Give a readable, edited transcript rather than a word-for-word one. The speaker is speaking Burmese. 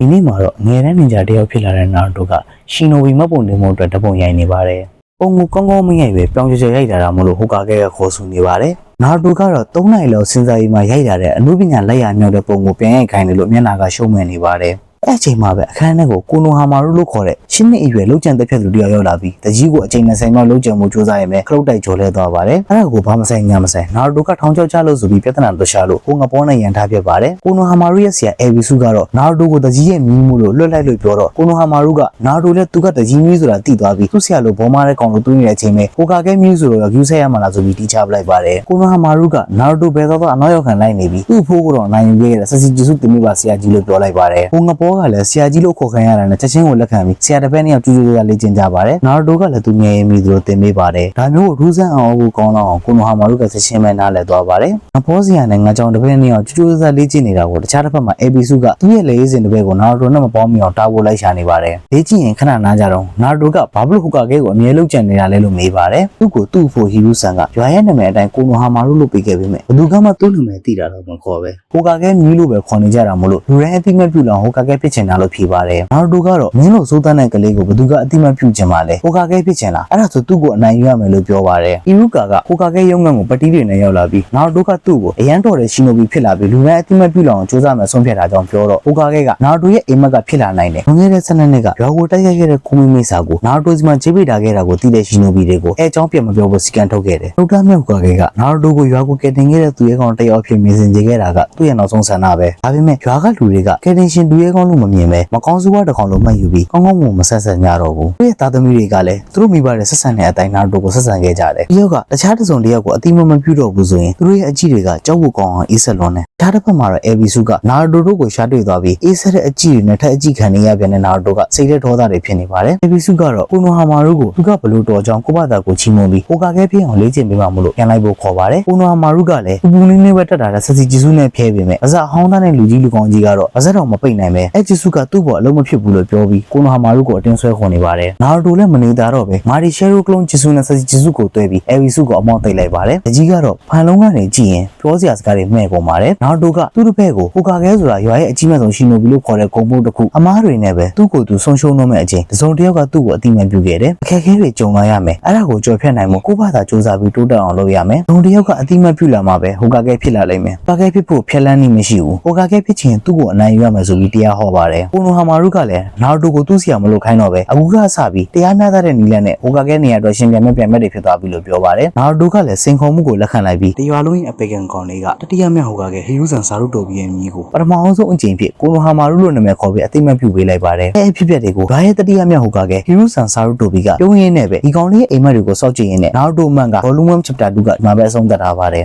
ဒီနေ့မှာတော့ငယ်တန်းninjaတယောက်ဖြစ်လာတဲ့နာရူတိုကရှင်နိုဘီမှတ်ပုံတင်မှုအတွက်တပုံရိုက်နေပါတယ်။ပုံကိုကောင်းကောင်းမရိုက်ပဲပြောင်းရွှေ့ရိုက်တာမလို့ဟိုကာကဲကခေါ်ဆိုနေပါတယ်။နာရူတိုကတော့3နိုင်လောက်စဉ်းစားပြီးမှရိုက်လာတဲ့အမှုပညာလက်ရာမြောက်တဲ့ပုံကိုပြန်ရိုက်ခိုင်းတယ်လို့မျက်နှာကရှုံးမှန်နေပါတယ်။အဲ့ချိန်မှာပဲအခန်းထဲကိုကိုနိုဟာမာရုလို့ခေါ်တဲ့ရှင်းနှစ်အရွယ်လောက်ကျန်တက်ဖြတ်သူတယောက်ရောက်လာပြီးတကြီးကိုအချိန်20လောက်လောက်ကျန်မှုစူးစမ်းရမယ်ခလုတ်တိုက်ကျော်လဲသွားပါတယ်အဲ့ဒါကိုဘာမဆိုင်ညာမဆိုင်နာရူတိုကထောင်ချောက်ချလို့ဆိုပြီးပြဿနာတို့ရှာလို့ဟိုငပေါ်နဲ့ရန်ထားပြပါတယ်ကိုနိုဟာမာရုရဲ့ဆရာအေဗီစုကတော့နာရူတိုကိုတကြီးရဲ့မီးမှုလို့လွတ်လိုက်လို့ပြောတော့ကိုနိုဟာမာရုကနာရူတိုလည်းသူကတကြီးမီးဆိုတာသိသွားပြီးသူ့ဆရာလိုဘောမားတဲ့ကောင်လိုတွေးနေတဲ့အချိန်မှာဟိုကာကဲမီးဆိုတော့ယူဆက်ရမှာလားဆိုပြီးတီးချပလိုက်ပါတယ်ကိုနိုဟာမာရုကနာရူတိုဘယ်တော့အနောက်ရောက်ခံလိုက်နေပြီးသူ့ဖိုးကတော့နိုင်ယူခဲ့တဲ့ဆက်စီဂျီစုတင်မိပါဆရာကြီးလို့ပြောလိုက်ပါတယ်ဟိုငပေါ်ကလည်းဆရာကြီးလို့ခေါ်ခံရတာနဲ့ချက်ချင်းကိုလက်ခံပြီးဆရာတစ်ဖက်နဲ့ကျူးကျူးရလေ့ကျင့်ကြပါတယ်နာရူတိုကလည်းသူငယ်ရင်းမိသူတို့တင်ပေးပါတယ်ဒါမျိုးရူးစမ်းအောင်ကိုကောင်းတော့ကိုနိုဟာမာရုကဆက်ရှင်းမဲ့နားလည်သွားပါတယ်ငဘောစီယာနဲ့ငါကြောင်တစ်ဖက်နဲ့ကျူးကျူးစားလေ့ကျင့်နေတာကိုတခြားတစ်ဖက်မှာအေဘီစုကသူ့ရဲ့လေရေးစဉ်တစ်ဖက်ကိုနာရူတိုနဲ့မပေါင်းမိအောင်တားဖို့လိုက်ရှာနေပါတယ်လေ့ကျင့်ရင်ခဏနားကြတော့နာရူတိုကဘာလို့ဟိုကာကဲကိုအမြဲလုံးကျန်နေတာလဲလို့မေးပါတယ်သူ့ကိုသူ့ဖို့ဟီရူဆန်ကရွာရဲ့နာမည်အတိုင်းကိုနိုဟာမာရုလို့ပေးခဲ့ပေးမယ်ဘယ်သူကမှသူ့နာမည်သိတာတော့မခေါ်ပဲဟိုကာကဲမြည်လို့ပဲခေါ်နေကြတာမို့လို့လူရန်အသိမဲ့ပြုလောင်ဟိုကာကဲဖြစ်ချင်တာလို့ဖြေပါတယ်နာရူတိုကတော့မင်းတို့စိုးတန်းတဲ့ကလေးကိုဘသူကအတိမပြုချင်ပါလဲဟိုကာကဲဖြစ်ချင်လားအဲ့ဒါဆိုသူ့ကိုအနိုင်ယူရမယ်လို့ပြောပါတယ်အီရူကာကဟိုကာကဲရုံးငန်းကိုပတိတွေနဲ့ရောက်လာပြီးနာရူတိုကသူ့ကိုအရန်တော်တဲ့ရှင်နိုဘီဖြစ်လာပြီးလူတိုင်းအတိမပြုလောက်အောင်စူးစမ်းမယ်ဆုံးဖြတ်တာကြောင့်ပြောတော့ဟိုကာကဲကနာရူတိုရဲ့အိမ်မက်ကဖြစ်လာနိုင်တယ်ငွေတဲ့12နှစ်ကရွာကိုတိုက်ရိုက်ခဲ့တဲ့ကိုမီမိစာကိုနာရူတိုစီမှာခြေပိတာခဲ့တာကိုသိတဲ့ရှင်နိုဘီတွေကိုအဲအကြောင်းပြမပြောဖို့စီကံထုတ်ခဲ့တယ်ဒုက္ခမြောက်ကကဲကနာရူတိုကိုရွာကိုကယ်တင်ခဲ့တဲ့သူရဲကောင်တယောက်ဖြစ်မြင်စင်ကြခဲ့တာကသူ့ရဲ့နောက်ဆုံးဆန္ဒပဲဒါပေမဲ့ရွာကလူတွေကကယ်တင်ရှင်သူရဲကောင်လို့မမြင်ပဲမကောင်းစွာတစ်ကောင်လုံးမှတ်ယူပြီးကောင်းကောင်းမဆက်ဆက်ကြတော့ဘူးသူ့ရဲ့သားသမီးတွေကလည်းသူတို့မိဘတွေဆက်ဆံတဲ့အတိုင်းနာရူတိုကိုဆက်ဆံခဲ့ကြတယ်ဒီရောက်ကတခြားတစ်စုံတစ်ယောက်ကိုအတိမမပြုတော့ဘူးဆိုရင်သူတို့ရဲ့အကြည့်တွေကကြောက်ဖို့ကောင်းအောင်အေးဆက်လွန်တယ်တခြားတစ်ဖက်မှာတော့အေဗီစုကနာရူတိုတို့ကိုရှာတွေ့သွားပြီးအေးဆက်တဲ့အကြည့်တွေနဲ့ထပ်အကြည့်ခံနေရပြန်တဲ့နာရူတိုကစိတ်ထဲဒေါသတွေဖြစ်နေပါတယ်အေဗီစုကတော့ကိုနိုဟာမာရုကိုသူကဘလို့တော်ကြောင်ကိုဘသာကိုချီးမွမ်းပြီးဟိုကာကဲပြင်းအောင်လေ့ကျင့်ပေးမှမလို့ပြန်လိုက်ဖို့ခေါ်ပါတယ်ကိုနိုဟာမာရုကလည်းပူပူနင်းနေပဲတက်တာတဲ့ဆက်စီဂျီစုနဲ့ဖျဲပေမဲ့အစအဟောင်းသားတဲ့လူကြီးလူကောင်းကြီးကတော့အစတော်မပိတ်နိုင်ပဲအဲဂျီစုကသူ့ဘောအလုံးမဖြစ်ဘူးလို့ပြောပြီးကိုနိုဟာမာရုကိုအတင်းဆွဲခေါ်နေပါတယ်နာရူတိုလည်းမနေတာတော့ပဲမာရီရှယ်ရိုကလုံးဂျီစုနဲ့ဆက်စီဂျီစုကိုတွဲပြီးအေဗီစုကိုအမောင်းသိပ်လိုက်ပါတယ်အကြီးကတော့ဖန်လုံးကနေကြည့်ရင်ပြောစရာစကားတွေမှဲ့ပေါ်ပါတယ်နာရူတိုကသူ့တစ်ဖက်ကိုဟိုကာကဲဆိုတာရွာရဲ့အကြီးမဲ့ဆုံးရှင်နိုဘီလို့ခေါ်တဲ့ဂုံပုတ်တစ်ခုအမားတွေနဲ့ပဲသူ့ကိုယ်သူဆုံးရှုံးတော့မဲ့အချိန်တစုံတစ်ယောက်ကသူ့ကိုအတိမတ်ပြုခဲ့တယ်အခက်အခဲတွေကြုံလာရမယ်အဲ့ဒါကိုကြော်ဖြတ်နိုင်မှုကိုယ့်ဘာသာစူးစမ်းပြီးတိုးတက်အောင်လုပ်ရမယ်ဒုံတစ်ယောက်ကအတိမတ်ပြုလာမှပဲဟိုကာကဲဖြစ်လာလိမ့်မယ်ကာကဲဖြစ်ဖို့ဖြက်လန်းနေမရှိဘူးဟိုကာကဲဖြစ်ချင်သူ့ကိုအနိုင်ယူရမယ်ဆိုပြီးတရားဟောပါတယ်ကိုနိုဟာမာရုကလည်းနာရူတိုကိုသူ့ဆရာမလို့ခိုင်းတော့ပဲအခုကစပြီးတရားမျှတတဲ့နီလန်နဲ့ဟိုကာကဲနေရာအတွက်ရှင်ပြန်မဲ့တွေဖြစ်သွားပြီလို့ပြောပါတယ်နာရူတိုကလည်းစိန်ခေါ်မှုကိုလက်ခံလိုက်ပြီးတရွာလုံးရဲ့အပေကန်ကောင်လေးကတတိယမြောက်ဟိုကာကဲဟီရူဆန်စာရုတိုဘီရဲ့မြီးကိုပထမအောင်ဆုံးအကြိမ်ဖြစ်ကိုနိုဟာမာရုလို့နာမည်ခေါ်ပြီးအသိမှတ်ပြုပေးလိုက်ပါတယ်အဲအဖြစ်အပျက်တွေကိုဘာရဲ့တတိယမြောက်ဟိုကာကဲဟီရူဆန်စာရုတိုဘီကပြုံးရင်းနဲ့ပဲဒီကောင်လေးရဲ့အိမ်မက်တွေကိုစောက်ကြည့်ရင်းနဲ့နာရူတိုမန်ကဘောလုံး1 chapter 2ကဒီမှာပဲအဆုံးသတ်ထားပါတယ်